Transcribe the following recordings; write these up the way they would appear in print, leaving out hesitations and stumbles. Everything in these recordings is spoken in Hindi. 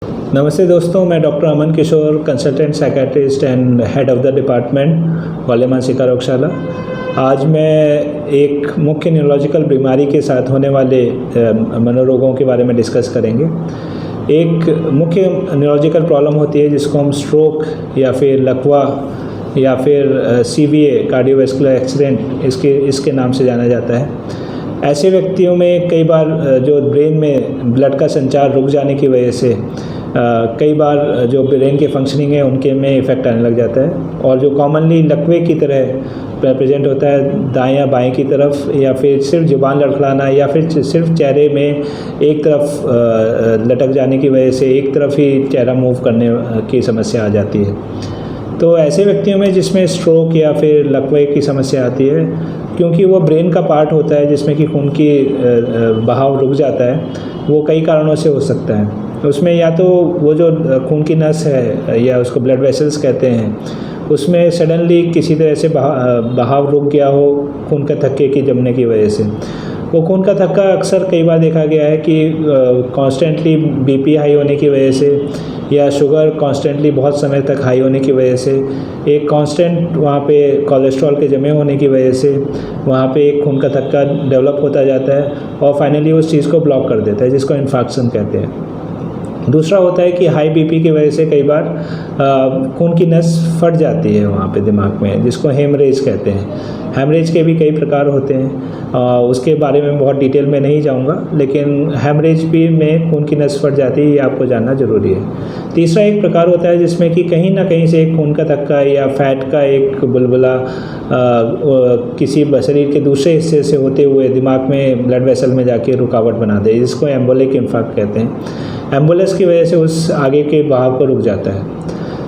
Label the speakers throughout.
Speaker 1: नमस्ते दोस्तों, मैं doctor Aman Kishore, consultant psychiatrist and head of the department वाले मानसिक रोगशाला। आज मैं एक मुख्य न्यूरोलॉजिकल बीमारी के साथ होने वाले मनोरोगों के बारे में डिस्कस करेंगे। एक मुख्य न्यूरोलॉजिकल प्रॉब्लम होती है जिसको हम स्ट्रोक या फिर लकवा या फिर CVA कार्डियोवैस्कुलर एक्सीडेंट इसके नाम से जाना जाता है। ऐसे व्यक्तियों में कई बार जो ब्रेन में ब्लड का संचार रुक जाने की वजह से कई बार जो ब्रेन के फंक्शनिंग है उनके में इफ़ेक्ट आने लग जाता है, और जो कॉमनली लकवे की तरह प्रेजेंट होता है दाएं या बाएं की तरफ, या फिर सिर्फ जुबान लड़खड़ाना, या फिर सिर्फ चेहरे में एक तरफ लटक जाने की वजह से एक तरफ ही चेहरा मूव करने की समस्या आ जाती है। तो ऐसे व्यक्तियों में जिसमें स्ट्रोक या फिर लकवे की समस्या आती है, क्योंकि वो ब्रेन का पार्ट होता है जिसमें कि खून की बहाव रुक जाता है, वो कई कारणों से हो सकता है। उसमें या तो वो जो खून की नस है या उसको ब्लड वेसल्स कहते हैं, उसमें सडनली किसी तरह से बहाव रुक गया हो खून के थक्के की जमने की वजह से। वो खून का थक्का अक्सर कई बार देखा गया है कि कॉन्स्टेंटली BP हाई होने की वजह से, या शुगर कॉन्स्टेंटली बहुत समय तक हाई होने की वजह से, एक कांस्टेंट वहाँ पे कोलेस्ट्रॉल के जमे होने की वजह से वहाँ पे एक खून का थक्का डेवलप होता जाता है और फाइनली उस चीज़ को ब्लॉक कर देता है, जिसको इन्फार्क्शन कहते हैं। दूसरा होता है कि हाई BP की वजह से कई बार खून की नस फट जाती है वहाँ पे दिमाग में, जिसको हेमरेज कहते हैं। हेमरेज के भी कई प्रकार होते हैं, उसके बारे में बहुत डिटेल में नहीं जाऊँगा, लेकिन हेमरेज भी में खून की नस फट जाती है, ये आपको जानना ज़रूरी है। तीसरा एक प्रकार होता है जिसमें कि कहीं ना कहीं से एक खून का थक्का या फैट का एक बुलबुला किसी शरीर के दूसरे हिस्से से होते हुए दिमाग में ब्लड वेसल में जाके रुकावट बना दे, जिसको एम्बोलिक इंफार्क्ट कहते हैं। एम्बुलेंस की वजह से उस आगे के बहाव को रुक जाता है।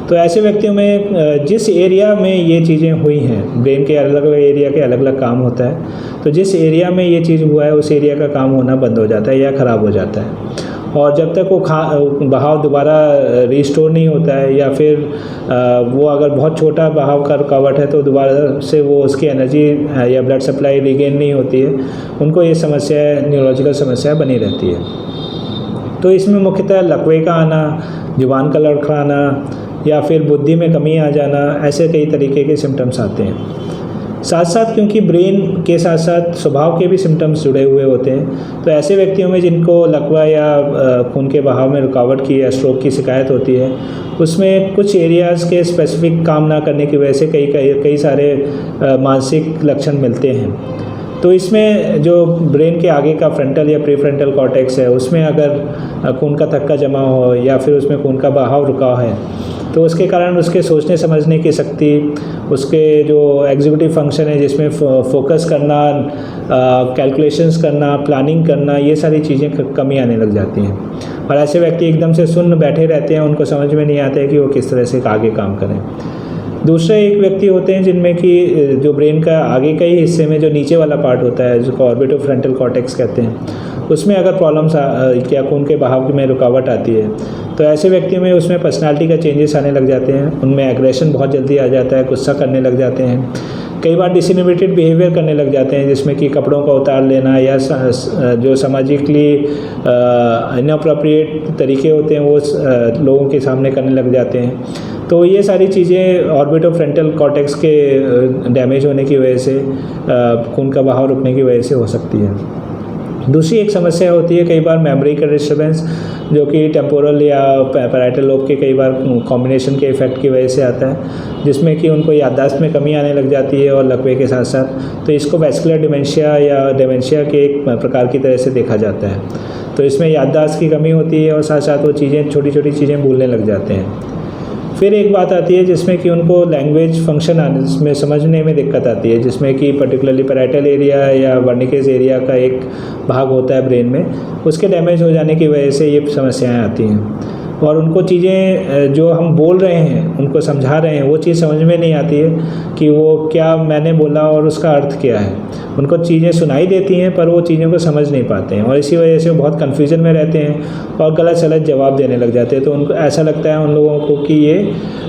Speaker 1: तो ऐसे व्यक्तियों में जिस एरिया में ये चीज़ें हुई हैं, ब्रेन के अलग अलग एरिया के अलग अलग काम होता है, तो जिस एरिया में ये चीज़ हुआ है उस एरिया का काम होना बंद हो जाता है या ख़राब हो जाता है। और जब तक वो बहाव दोबारा रिस्टोर नहीं होता है, या फिर वो अगर बहुत छोटा बहाव का रुकावट है तो दोबारा से वो उसकी एनर्जी या ब्लड सप्लाई रिगेन नहीं होती है, उनको ये समस्या न्यूरोलॉजिकल समस्या बनी रहती है। तो इसमें मुख्यतः लकवे का आना, जुबान का लड़खड़ाना, या फिर बुद्धि में कमी आ जाना, ऐसे कई तरीके के सिम्टम्स आते हैं। साथ साथ क्योंकि ब्रेन के साथ साथ स्वभाव के भी सिम्टम्स जुड़े हुए होते हैं, तो ऐसे व्यक्तियों में जिनको लकवा या खून के बहाव में रुकावट की या स्ट्रोक की शिकायत होती है, उसमें कुछ एरियाज़ के स्पेसिफिक काम ना करने की वजह से कई सारे मानसिक लक्षण मिलते हैं। तो इसमें जो ब्रेन के आगे का फ्रंटल या प्रीफ्रंटल कॉर्टेक्स है, उसमें अगर खून का थक्का जमा हो या फिर उसमें खून का बहाव रुका है, तो उसके कारण उसके सोचने समझने की शक्ति, उसके जो एग्जीक्यूटिव फंक्शन है जिसमें फोकस करना, कैलकुलेशंस करना, प्लानिंग करना, ये सारी चीज़ें कमी आने लग जाती हैं। और ऐसे व्यक्ति एकदम से सुन्न बैठे रहते हैं, उनको समझ में नहीं आता है कि वो किस तरह से आगे काम करें। दूसरे एक व्यक्ति होते हैं जिनमें कि जो ब्रेन का आगे के ही हिस्से में जो नीचे वाला पार्ट होता है, जिसको ऑर्बिटोफ्रंटल कॉर्टेक्स कहते हैं, उसमें अगर प्रॉब्लम्स या खून के बहाव में रुकावट आती है, तो ऐसे व्यक्तियों में उसमें पर्सनालिटी का चेंजेस आने लग जाते हैं। उनमें एग्रेशन बहुत जल्दी आ जाता है, गुस्सा करने लग जाते हैं, कई बार डिसइनोवेटेड बिहेवियर करने लग जाते हैं, जिसमें कि कपड़ों का उतार लेना या जो सामाजिकली इनअप्रोप्रिएट तरीके होते हैं वो लोगों के सामने करने लग जाते हैं। तो ये सारी चीज़ें ऑर्बिटोफ्रंटल कॉर्टेक्स के डैमेज होने की वजह से, खून का बहाव रुकने की वजह से हो सकती है। दूसरी एक समस्या होती है कई बार मेमोरी का डिस्टर्बेंस, जो कि टेम्पोरल या पैराइटल लोब के कई बार कॉम्बिनेशन के इफेक्ट की वजह से आता है, जिसमें कि उनको याददाश्त में कमी आने लग जाती है और लकवे के साथ साथ। तो इसको वैस्कुलर डिमेंशिया या डिमेंशिया के एक प्रकार की तरह से देखा जाता है। तो इसमें याददाश्त की कमी होती है और साथ साथ वो चीज़ें, छोटी छोटी चीज़ें भूलने लग जाते हैं। फिर एक बात आती है जिसमें कि उनको लैंग्वेज फंक्शन आने में समझने में दिक्कत आती है, जिसमें कि पर्टिकुलरली पैराइटल एरिया या वर्निकेज एरिया का एक भाग होता है ब्रेन में, उसके डैमेज हो जाने की वजह से ये समस्याएं आती हैं। और उनको चीज़ें जो हम बोल रहे हैं, उनको समझा रहे हैं, वो चीज़ समझ में नहीं आती है कि वो क्या मैंने बोला और उसका अर्थ क्या है। उनको चीज़ें सुनाई देती हैं पर वो चीज़ों को समझ नहीं पाते हैं, और इसी वजह से वो बहुत कन्फ्यूजन में रहते हैं और गलत सलत जवाब देने लग जाते हैं। तो उनको ऐसा लगता है उन लोगों को कि ये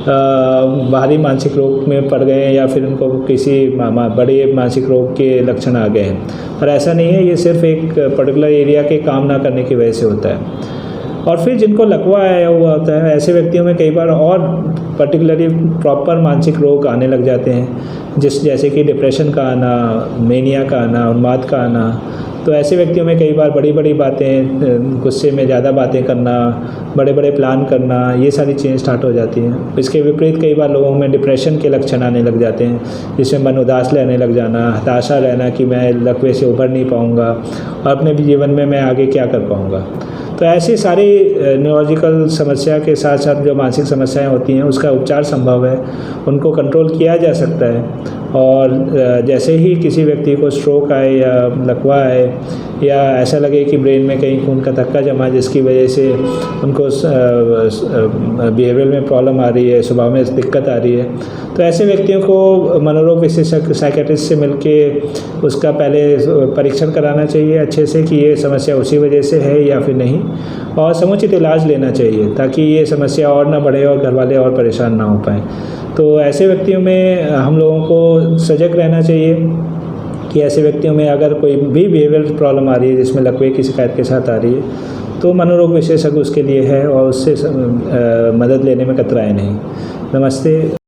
Speaker 1: बाहरी मानसिक रोग में पड़ गए हैं, या फिर उनको किसी बड़े मानसिक रोग के लक्षण आ गए हैं। पर ऐसा नहीं है, ये सिर्फ एक पर्टिकुलर एरिया के काम ना करने की वजह से होता है। और फिर जिनको लकवा आया हुआ होता है, ऐसे व्यक्तियों में कई बार और पर्टिकुलरली प्रॉपर मानसिक रोग आने लग जाते हैं, जैसे कि डिप्रेशन का आना, मेनिया का आना, उन्माद का आना। तो ऐसे व्यक्तियों में कई बार बड़ी बड़ी बातें, गुस्से में ज़्यादा बातें करना, बड़े बड़े प्लान करना, ये सारी चीज़ें स्टार्ट हो जाती हैं। इसके विपरीत कई बार लोगों में डिप्रेशन के लक्षण आने लग जाते हैं, जिसमें मन उदास रहने लग जाना, हताशा रहना कि मैं लकवे से उभर नहीं पाऊँगा और अपने जीवन में मैं आगे क्या कर पाऊँगा। तो ऐसी सारी न्यूरोलॉजिकल समस्या के साथ साथ जो मानसिक समस्याएं होती हैं उसका उपचार संभव है, उनको कंट्रोल किया जा सकता है। और जैसे ही किसी व्यक्ति को स्ट्रोक आए या लकवा आए या ऐसा लगे कि ब्रेन में कहीं खून का थक्का जमा जिसकी वजह से उनको बिहेवियर में प्रॉब्लम आ रही है, स्वभाव में दिक्कत आ रही है, तो ऐसे व्यक्तियों को मनोरोग विशेषज्ञ साइकियाट्रिस्ट से मिलके उसका पहले परीक्षण कराना चाहिए अच्छे से कि ये समस्या उसी वजह से है या फिर नहीं, और समुचित इलाज लेना चाहिए ताकि ये समस्या और ना बढ़े और घर वाले और परेशान ना हो पाएँ। तो ऐसे व्यक्तियों में हम लोगों को सजग रहना चाहिए कि ऐसे व्यक्तियों में अगर कोई भी बिहेवियर प्रॉब्लम आ रही है जिसमें लकवे की शिकायत के साथ आ रही है तो मनोरोग विशेषज्ञ उसके लिए है और उससे मदद लेने में कतराए नहीं। नमस्ते।